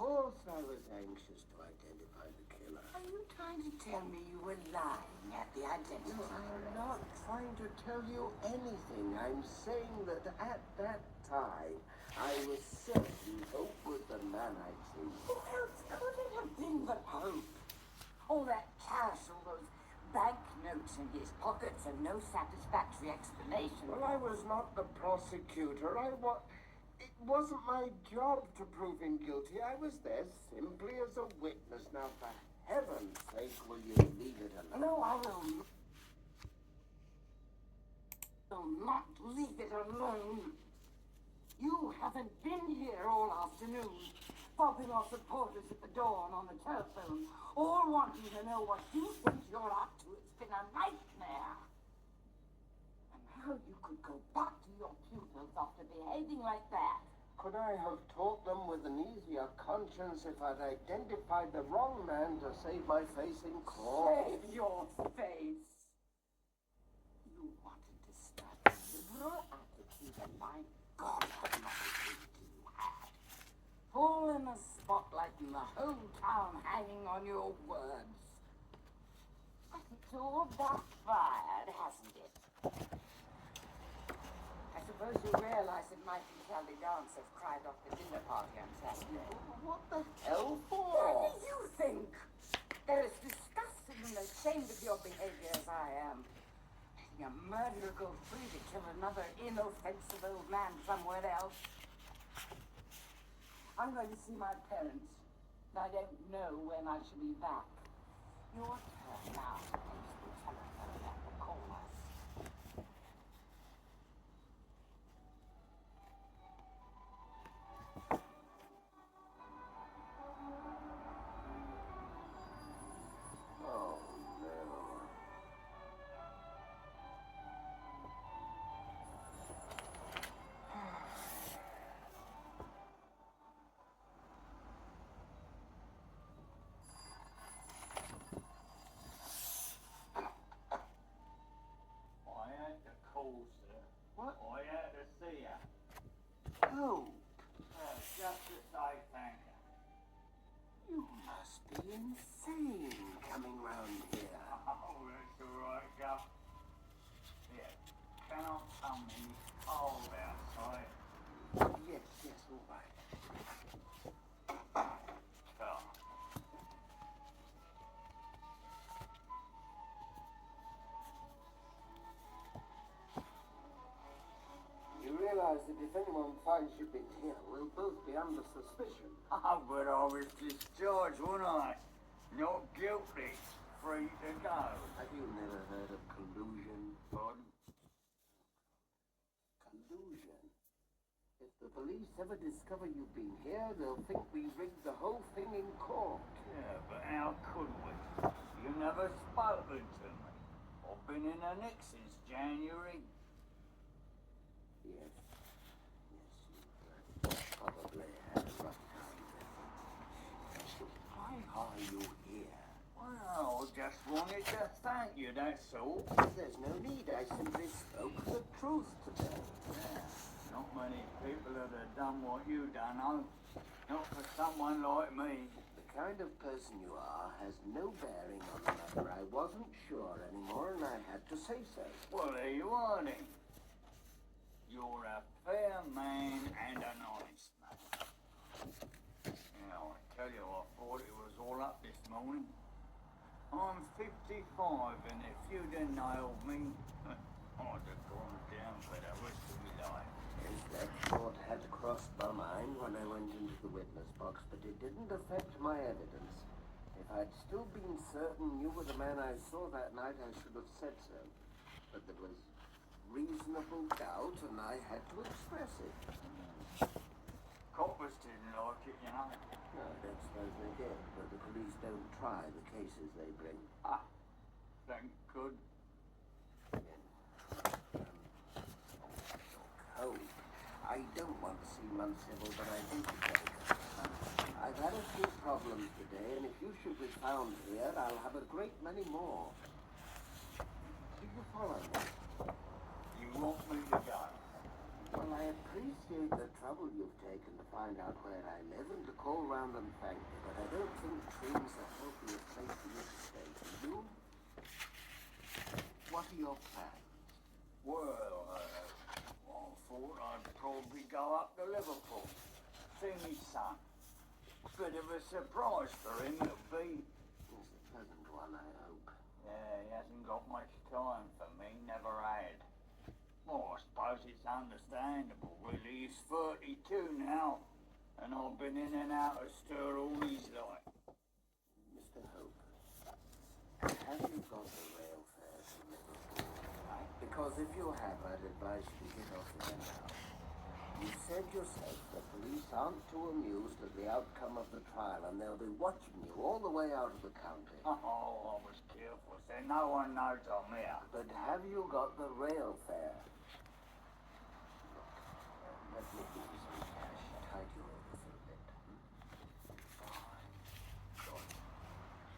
course I was anxious to identify the killer. Are you trying to tell me you were lying at the identity? No, I'm not trying to tell you anything. I'm saying that at that time, I was certain Hope was the man I'd seen. Who else could it have been but Hope? All that cash, all those banknotes in his pockets, and no satisfactory explanation. Well, I was not the prosecutor. It wasn't my job to prove him guilty. I was there simply as a witness. Now, for heaven's sake, will you leave it alone? No, I will not leave it alone. You haven't been here all afternoon, fobbing off reporters at the door and on the telephone, all wanting to know what you think you're up to. It's been a nightmare. And how you could go back to your pupils after behaving like that. Could I have taught them with an easier conscience if I'd identified the wrong man to save my face in court? Save your face. You wanted to start a liberal attitude, and my God, what an opportunity you had. Full in the spotlight and the whole town hanging on your words. But it's all backfired, hasn't it? I suppose you realize that Mike and Sally Dance have cried off the dinner party on Saturday. What the hell for? What do you think? They're as disgusted and ashamed of your behavior as I am. Letting a murderer go free to kill another inoffensive old man somewhere else. I'm going to see my parents. I don't know when I shall be back. Your turn now to face the telephone and the callers. Oh, no. I had to call, sir. What? I had to see her. Oh, Just to say thank you. you must be insane coming round here. Oh, that's all right, Guff. Yeah, can't tell me cold outside. Yes, all right. Come. You realize that if anyone finds you've been here, we'll both be under suspicion. Oh, but I was discharged, wasn't I? Not guilty. Free to go. Have you never heard of collusion? Pardon? Collusion? If the police ever discover you've been here, they'll think we rigged the whole thing in court. Yeah, but how could we? You never spoken to me. I've been in the nick since January. Yes, you probably had a rough time of it. Why are you here? Well, just wanted to thank you, that's all. There's no need. I simply spoke the truth today. Yeah, not many people would have done what you done, oh. Not for someone like me. The kind of person you are has no bearing on the matter. I wasn't sure anymore, and I had to say so. Well, there you are then. You're a fair man and an honest man. Now, I tell you, I thought it was all up this morning. I'm 55, and if you'd have nailed me, I'd have gone down for the rest of my life. Yes, that thought had crossed my mind when I went into the witness box, but it didn't affect my evidence. If I'd still been certain you were the man I saw that night, I should have said so. But there was reasonable doubt, and I had to express it. Coppers didn't like it, you know. No, I don't suppose they did, but the police don't try the cases they bring. Ah, thank good. Oh, I don't want to seem uncivil, but I think you better go. I've had a few problems today, and if you should be found here, I'll have a great many more. Do you follow me? You want me to go? Well, I appreciate the trouble you've taken to find out where I live and to call round and thank me, but I don't think Trim's a healthiest place for you to stay. Do you? What are your plans? Well, I thought I'd probably go up to Liverpool, see me son. Bit of a surprise for him it'll be. It's a pleasant one, I hope. Yeah, he hasn't got much time for me, never had. Well, I suppose it's understandable, really. He's 32 now, and I've been in and out of stir all his life. Mr. Hope, have you got the rail fare to Liverpool? Because if you have, I'd advise you to get off there now. You said yourself the police aren't too amused at the outcome of the trial, and they'll be watching you all the way out of the county. Oh, I was careful, so no one knows I'm here. But have you got the rail fare? Look, let me give you some cash. Tide you over for a bit. Fine. God.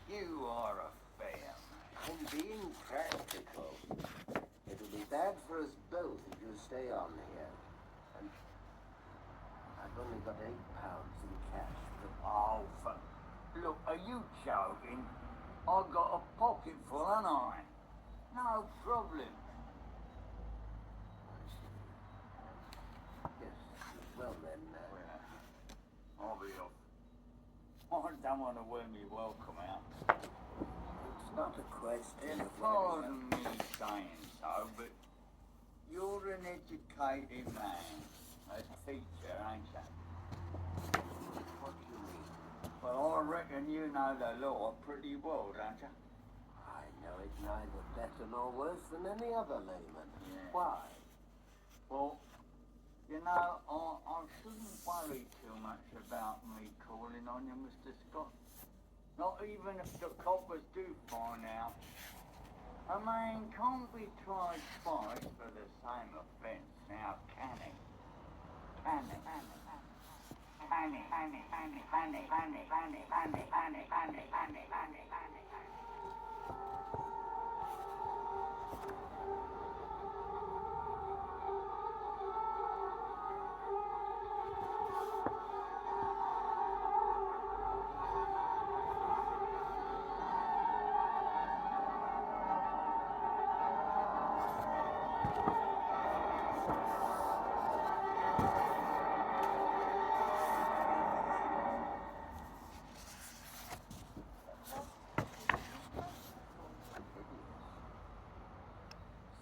You are a fair man. I'm being practical. It'll be bad for us both if you stay on here. And I've only got £8 in cash, but Oh, look, are you joking? I've got a pocket full, haven't I? No problem. yes, well then, I'll be off. I don't want to wear me welcome out. it's not a question of Pardon me saying so, but you're an educated man. A teacher, ain't you? what do you mean. Well, I reckon you know the law pretty well, don't you? I know it neither better nor worse than any other layman. Yeah. Why? Well, you know, I shouldn't worry too much about me calling on you, Mr. Scott. Not even if the coppers do find out. A man can't be tried twice for the same offence, now can he? Can he? Can he? Can he? Can he? Can he? Can he? Can he? Can he? Can he? Can he? Can he? Can he? Can he?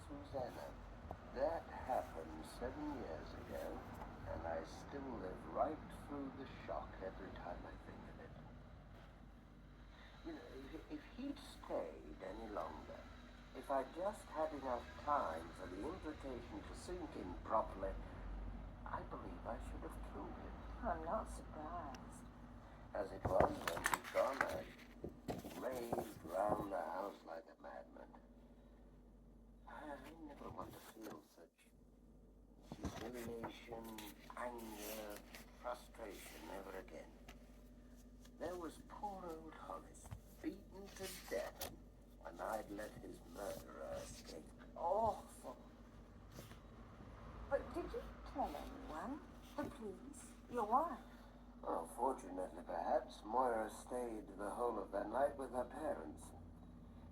Susanna, that happened 7 years ago, and I still live right through the shock every time I think of it. You know, if he'd stayed any longer, if I'd just had enough time for the invitation to sink in properly, I believe I should have killed him. I'm not surprised. As it was, when he'd gone, I raved round the house like a madman. I never want to feel such humiliation, anger, frustration ever again. There was poor old Hollis, beaten to death, and I'd let his murderer escape. Awful. But did you tell anyone? The police? Your wife? Oh, fortunately, perhaps, Moira stayed the whole of that night with her parents.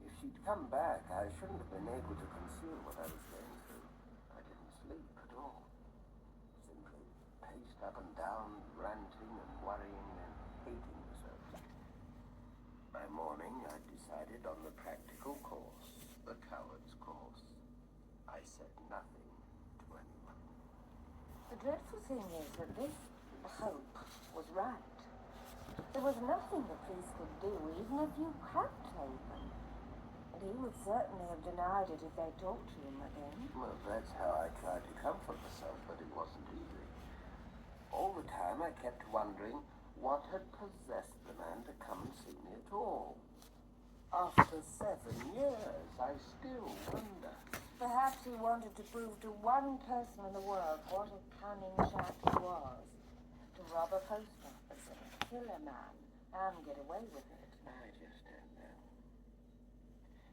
If she'd come back, I shouldn't have been able to conceal what I was going through. I didn't sleep at all. Simply paced up and down, ranting and worrying and hating myself. By morning, I decided on the practical course, the coward's course. I said nothing to anyone. The dreadful thing is that this Hope was right. There was nothing the police could do, even if you had told them. And he would certainly have denied it if they talked to him again. Well, that's how I tried to comfort myself, but it wasn't easy. All the time I kept wondering what had possessed the man to come and see me at all. After 7 years, I still wonder. Perhaps he wanted to prove to one person in the world what a cunning chap he was. To rob a post office and kill a man and get away with it. I just don't know.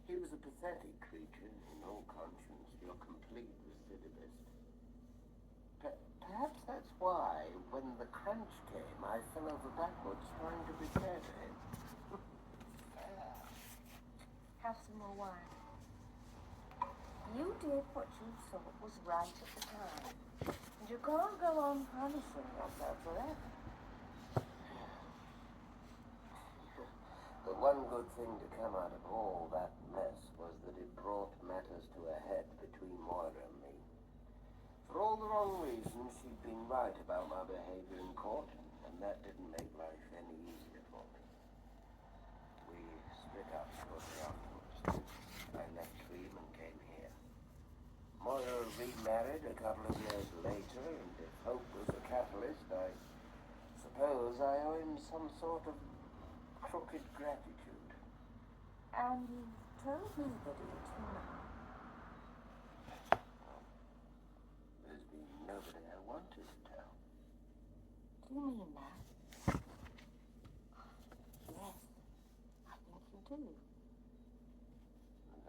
He was a pathetic creature, in all conscience, your complete recidivist. Perhaps that's why, when the crunch came, I fell over backwards trying to be fair to him. Have some more wine. You did what you thought was right at the time. And you can't go on punishing yourself forever. The one good thing to come out of all that mess was that it brought matters to a head between Moira and me. For all the wrong reasons, she'd been right about my behavior in court, and that didn't make life any easier for me. We split up shortly afterwards. I left Dream and came here. Moira remarried a couple of years later, and if Hope was the catalyst, I suppose I owe him some sort of crooked gratitude. And you told me that it too now. There's been nobody I wanted to tell. Do you mean that? Yes, I think you do. And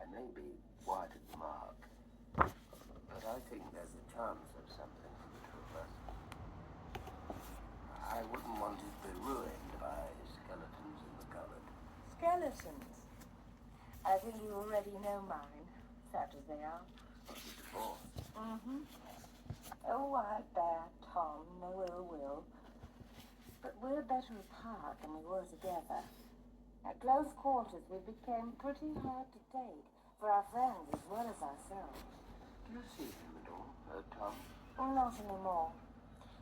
I may be wide of the mark, but I think there's a chance of something for the two of us. I wouldn't want it to be ruined by skeletons in the cupboard. Skeletons. I think you already know mine, such as they are. Divorce. Mm-hmm. Oh, I bear Tom no ill will. But we're better apart than we were together. At close quarters, we became pretty hard to take, for our friends as well as ourselves. Do you see him at all, Tom? Well, not anymore.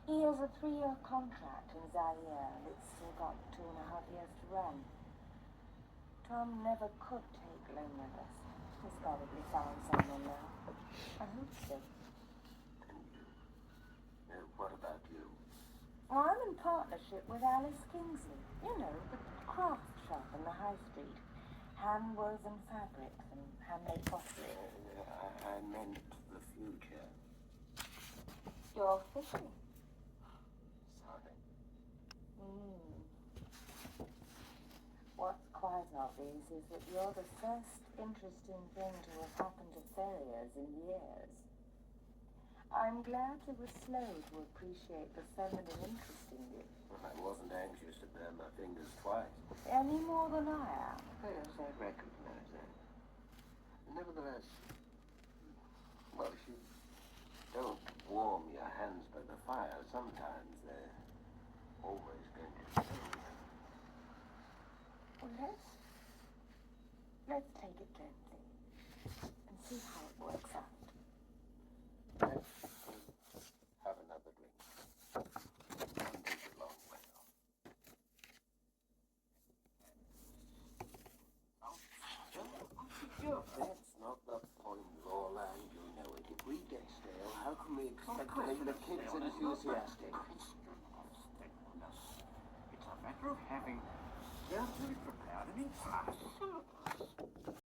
He has a 3-year contract in Zaire, and it's still got 2.5 years to run. Tom never could take loneliness. He's probably found someone now. I hope so. And you? What about you? Well, I'm in partnership with Alice Kingsley. You know, the craft shop in the high street. Hand-woven fabrics and handmade pottery. I meant the future. You're fishing. Sorry. What's quite obvious is that you're the first interesting thing to have happened to Ferriers in years. I'm glad you were slow to appreciate the feminine interest in you. Well, I wasn't anxious to burn my fingers twice. Any more than I am. Yes, I recognize that. Nevertheless, well, if you don't warm your hands by the fire, sometimes they're always going to be cold. Well, let's take it gently and see how it works out. Let's have another drink. One goes a long way off. That's not the point, Lola, and you know it. If we get stale, how can we expect to make the kids enthusiastic? It's a matter of having carefully prepared an entire syllabus.